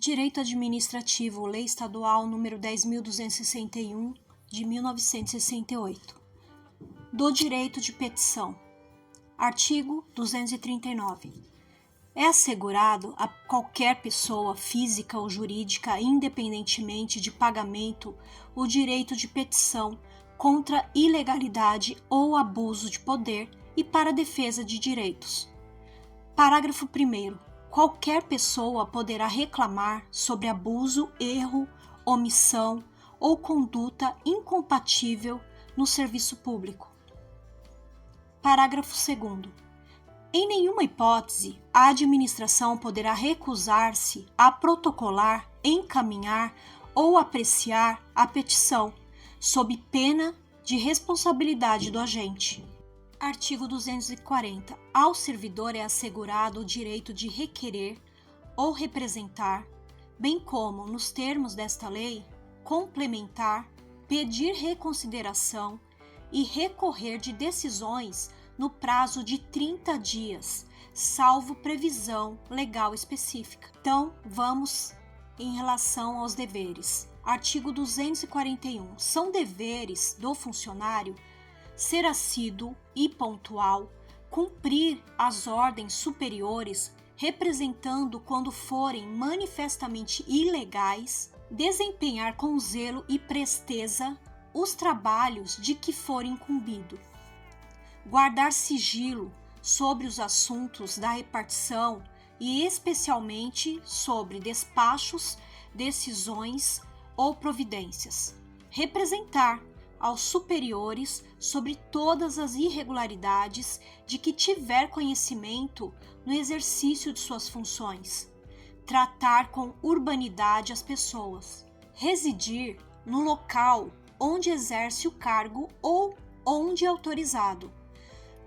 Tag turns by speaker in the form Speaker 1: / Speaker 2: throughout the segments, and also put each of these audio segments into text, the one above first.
Speaker 1: Direito Administrativo, Lei Estadual nº 10.261, de 1968. Do direito de petição. Artigo 239. É assegurado a qualquer pessoa física ou jurídica, independentemente de pagamento, o direito de petição contra ilegalidade ou abuso de poder e para a defesa de direitos. Parágrafo 1º. Qualquer pessoa poderá reclamar sobre abuso, erro, omissão ou conduta incompatível no serviço público. Parágrafo 2º. Em nenhuma hipótese, a administração poderá recusar-se a protocolar, encaminhar ou apreciar a petição, sob pena de responsabilidade do agente. Artigo 240. Ao servidor é assegurado o direito de requerer ou representar, bem como, nos termos desta lei, complementar, pedir reconsideração e recorrer de decisões no prazo de 30 dias, salvo previsão legal específica. Então, vamos em relação aos deveres. Artigo 241. São deveres do funcionário ser assíduo e pontual, cumprir as ordens superiores, representando quando forem manifestamente ilegais, desempenhar com zelo e presteza os trabalhos de que for incumbido, guardar sigilo sobre os assuntos da repartição e especialmente sobre despachos, decisões ou providências, representar aos superiores sobre todas as irregularidades de que tiver conhecimento no exercício de suas funções, tratar com urbanidade as pessoas, residir no local onde exerce o cargo ou onde é autorizado,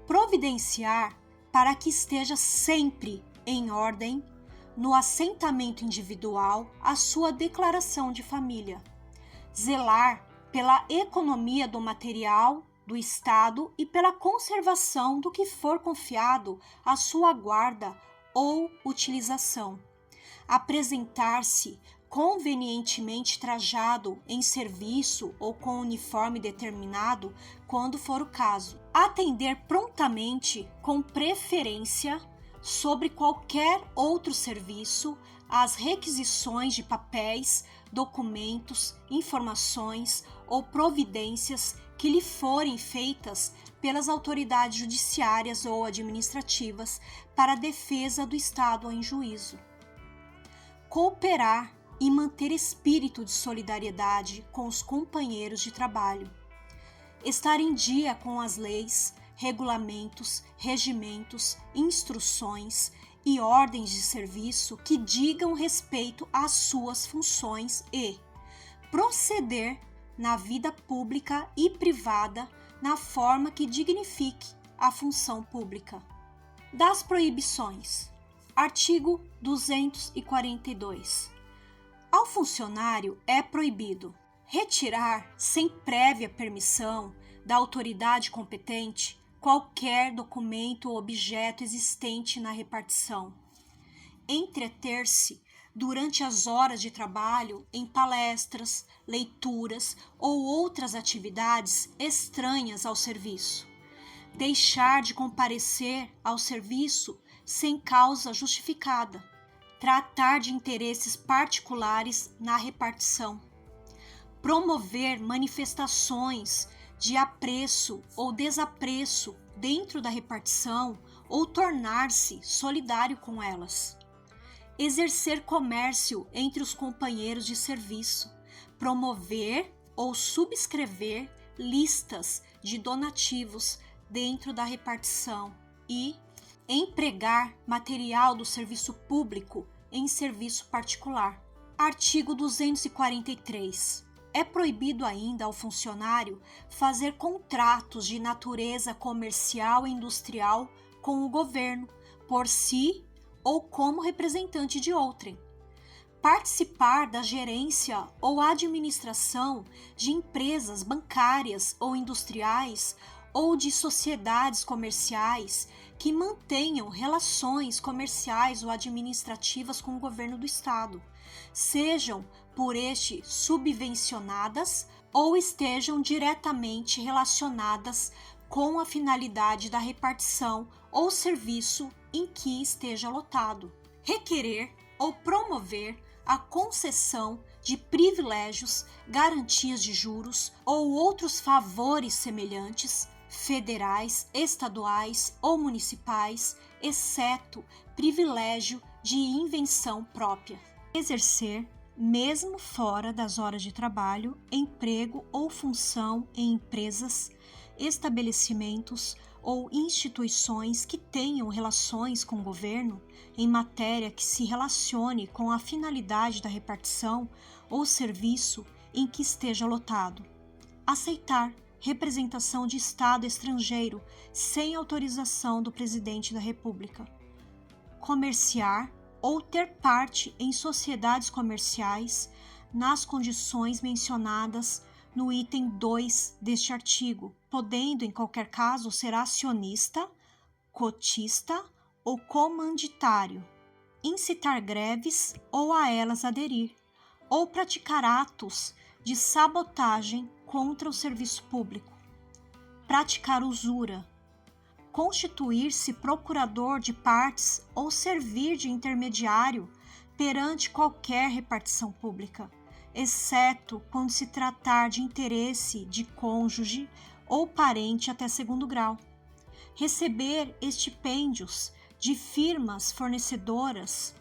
Speaker 1: providenciar para que esteja sempre em ordem no assentamento individual a sua declaração de família, zelar pela economia do material do Estado e pela conservação do que for confiado à sua guarda ou utilização, apresentar-se convenientemente trajado em serviço ou com uniforme determinado, quando for o caso, atender prontamente, com preferência, sobre qualquer outro serviço, às requisições de papéis, documentos, informações ou providências que lhe forem feitas pelas autoridades judiciárias ou administrativas para a defesa do Estado em juízo. Cooperar e manter espírito de solidariedade com os companheiros de trabalho. Estar em dia com as leis, regulamentos, regimentos, instruções e ordens de serviço que digam respeito às suas funções e proceder na vida pública e privada na forma que dignifique a função pública. Das proibições. Artigo 242. Ao funcionário é proibido retirar, sem prévia permissão da autoridade competente, qualquer documento ou objeto existente na repartição, entreter-se durante as horas de trabalho em palestras, leituras ou outras atividades estranhas ao serviço, deixar de comparecer ao serviço sem causa justificada, tratar de interesses particulares na repartição, promover manifestações de apreço ou desapreço dentro da repartição ou tornar-se solidário com elas, exercer comércio entre os companheiros de serviço, promover ou subscrever listas de donativos dentro da repartição e empregar material do serviço público em serviço particular. Artigo 243. É proibido ainda ao funcionário fazer contratos de natureza comercial e industrial com o governo, por si ou como representante de outrem. Participar da gerência ou administração de empresas bancárias ou industriais ou de sociedades comerciais que mantenham relações comerciais ou administrativas com o governo do Estado, sejam por este subvencionadas ou estejam diretamente relacionadas com a finalidade da repartição ou serviço em que esteja lotado. Requerer ou promover a concessão de privilégios, garantias de juros ou outros favores semelhantes, federais, estaduais ou municipais, exceto privilégio de invenção própria. Exercer, mesmo fora das horas de trabalho, emprego ou função em empresas, estabelecimentos ou instituições que tenham relações com o governo em matéria que se relacione com a finalidade da repartição ou serviço em que esteja lotado. Aceitar representação de Estado estrangeiro sem autorização do Presidente da República. Comerciar ou ter parte em sociedades comerciais nas condições mencionadas no item 2 deste artigo, podendo, em qualquer caso, ser acionista, cotista ou comanditário, incitar greves ou a elas aderir, ou praticar atos de sabotagem contra o serviço público, praticar usura, constituir-se procurador de partes ou servir de intermediário perante qualquer repartição pública, exceto quando se tratar de interesse de cônjuge ou parente até segundo grau. Receber estipêndios de firmas fornecedoras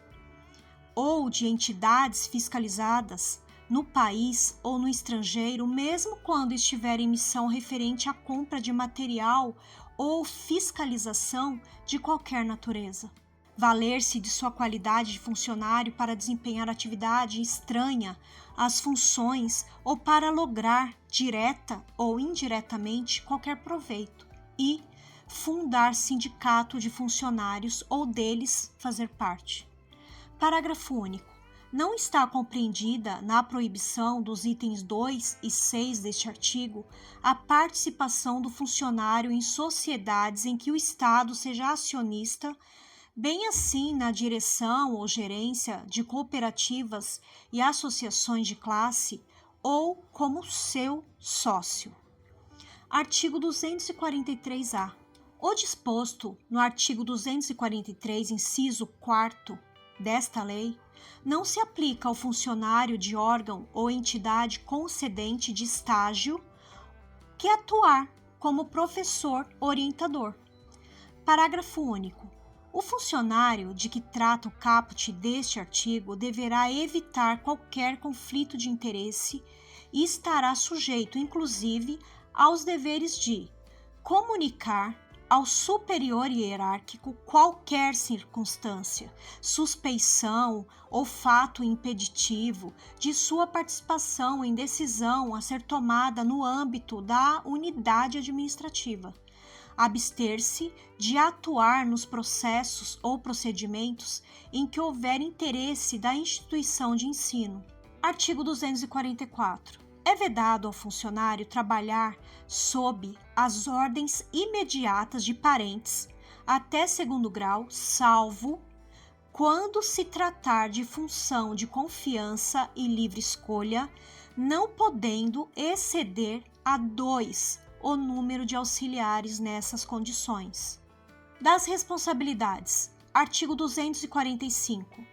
Speaker 1: ou de entidades fiscalizadas no país ou no estrangeiro, mesmo quando estiver em missão referente à compra de material ou fiscalização de qualquer natureza. Valer-se de sua qualidade de funcionário para desempenhar atividade estranha às funções ou para lograr, direta ou indiretamente, qualquer proveito. E fundar sindicato de funcionários ou deles fazer parte. Parágrafo único. Não está compreendida na proibição dos itens 2 e 6 deste artigo a participação do funcionário em sociedades em que o Estado seja acionista, bem assim na direção ou gerência de cooperativas e associações de classe ou como seu sócio. Artigo 243-A. O disposto no artigo 243, inciso 4º desta lei, não se aplica ao funcionário de órgão ou entidade concedente de estágio que atuar como professor orientador. Parágrafo único. O funcionário de que trata o caput deste artigo deverá evitar qualquer conflito de interesse e estará sujeito, inclusive, aos deveres de comunicar ao superior hierárquico qualquer circunstância, suspeição ou fato impeditivo de sua participação em decisão a ser tomada no âmbito da unidade administrativa. Abster-se de atuar nos processos ou procedimentos em que houver interesse da instituição de ensino. Artigo 244. É vedado ao funcionário trabalhar sob as ordens imediatas de parentes até segundo grau, salvo quando se tratar de função de confiança e livre escolha, não podendo exceder a 2 o número de auxiliares nessas condições. Das responsabilidades. Artigo 245.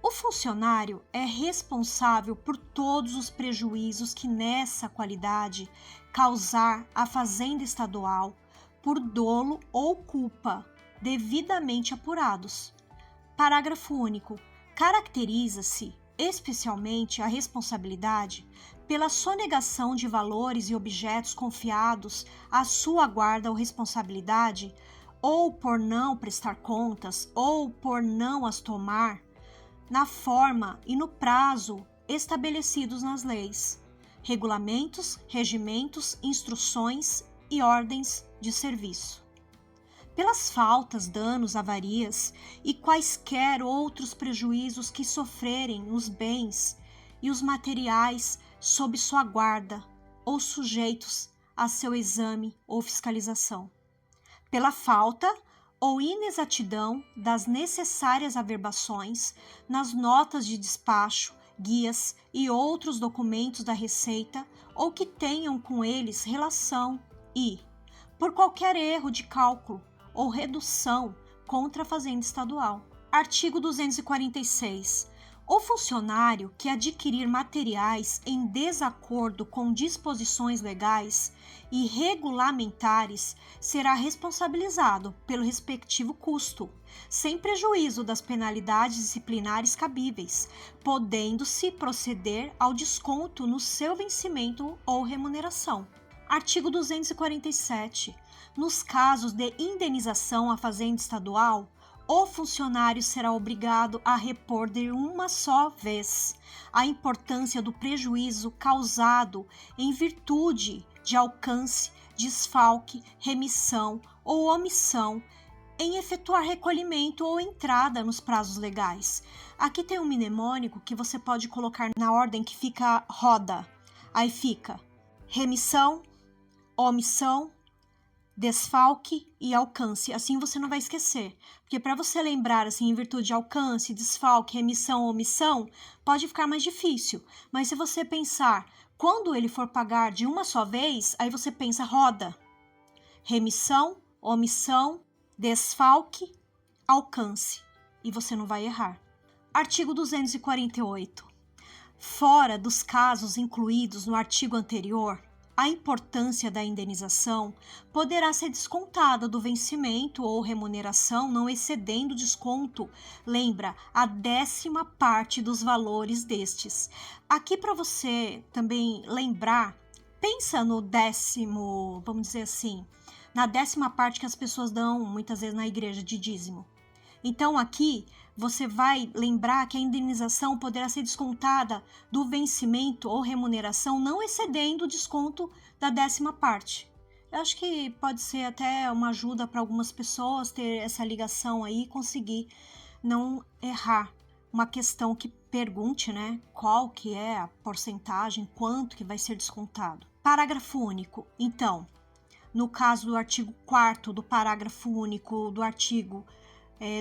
Speaker 1: O funcionário é responsável por todos os prejuízos que nessa qualidade causar à fazenda estadual por dolo ou culpa, devidamente apurados. Parágrafo único. Caracteriza-se especialmente a responsabilidade pela sonegação de valores e objetos confiados à sua guarda ou responsabilidade, ou por não prestar contas, ou por não as tomar, na forma e no prazo estabelecidos nas leis, regulamentos, regimentos, instruções e ordens de serviço. Pelas faltas, danos, avarias e quaisquer outros prejuízos que sofrerem os bens e os materiais sob sua guarda ou sujeitos a seu exame ou fiscalização. Pela falta ou inexatidão das necessárias averbações nas notas de despacho, guias e outros documentos da Receita ou que tenham com eles relação e, por qualquer erro de cálculo ou redução contra a Fazenda Estadual. Artigo 246. O funcionário que adquirir materiais em desacordo com disposições legais e regulamentares será responsabilizado pelo respectivo custo, sem prejuízo das penalidades disciplinares cabíveis, podendo-se proceder ao desconto no seu vencimento ou remuneração. Artigo 247. Nos casos de indenização à Fazenda Estadual, o funcionário será obrigado a repor de uma só vez a importância do prejuízo causado em virtude de alcance, desfalque, remissão ou omissão em efetuar recolhimento ou entrada nos prazos legais. Aqui tem um mnemônico que você pode colocar na ordem que fica roda. Aí fica remissão, omissão, desfalque e alcance. Assim você não vai esquecer. Porque para você lembrar assim, em virtude de alcance, desfalque, remissão, omissão, pode ficar mais difícil. Mas se você pensar, quando ele for pagar de uma só vez, aí você pensa roda. Remissão, omissão, desfalque, alcance. E você não vai errar. Artigo 248. Fora dos casos incluídos no artigo anterior, a importância da indenização poderá ser descontada do vencimento ou remuneração não excedendo o desconto, lembra, a 10ª parte dos valores destes. Aqui para você também lembrar, pensa no 10º, vamos dizer assim, na 10ª parte que as pessoas dão muitas vezes na igreja de dízimo. Então aqui você vai lembrar que a indenização poderá ser descontada do vencimento ou remuneração não excedendo o desconto da 10ª parte. Eu acho que pode ser até uma ajuda para algumas pessoas ter essa ligação aí e conseguir não errar. Uma questão que pergunte, né, qual que é a porcentagem, quanto que vai ser descontado. Parágrafo único. Então, no caso do artigo 4º do parágrafo único do artigo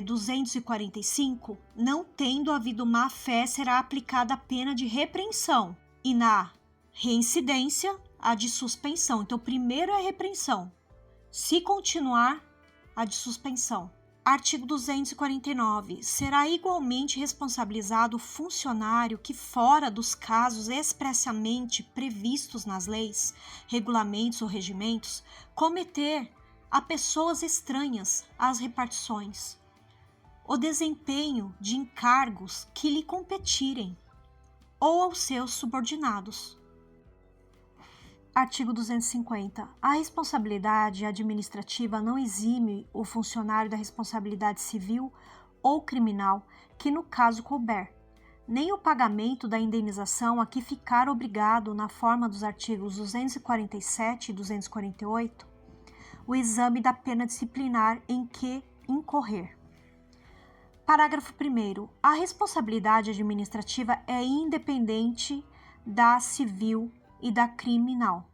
Speaker 1: 245, não tendo havido má-fé, será aplicada a pena de repreensão e na reincidência, a de suspensão. Então, primeiro é a repreensão. Se continuar, a de suspensão. Artigo 249. Será igualmente responsabilizado o funcionário que, fora dos casos expressamente previstos nas leis, regulamentos ou regimentos, cometer a pessoas estranhas às repartições o desempenho de encargos que lhe competirem ou aos seus subordinados. Artigo 250. A responsabilidade administrativa não exime o funcionário da responsabilidade civil ou criminal que no caso couber, nem o pagamento da indenização a que ficar obrigado na forma dos artigos 247 e 248, o exame da pena disciplinar em que incorrer. Parágrafo 1º. A responsabilidade administrativa é independente da civil e da criminal.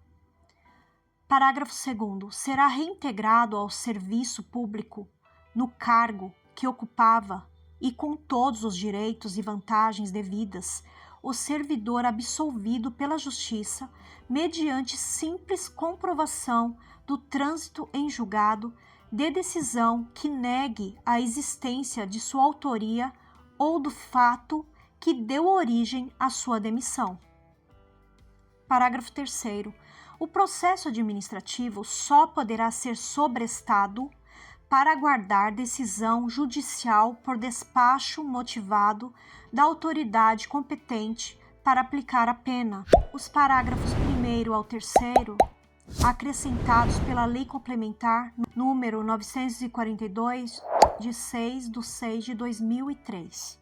Speaker 1: Parágrafo 2º. Será reintegrado ao serviço público no cargo que ocupava e com todos os direitos e vantagens devidas o servidor absolvido pela Justiça mediante simples comprovação do trânsito em julgado de decisão que negue a existência de sua autoria ou do fato que deu origem à sua demissão. Parágrafo 3º. O processo administrativo só poderá ser sobrestado para aguardar decisão judicial por despacho motivado da autoridade competente para aplicar a pena. Os parágrafos 1º ao 3º acrescentados pela Lei Complementar número 942, de 6/6/2003.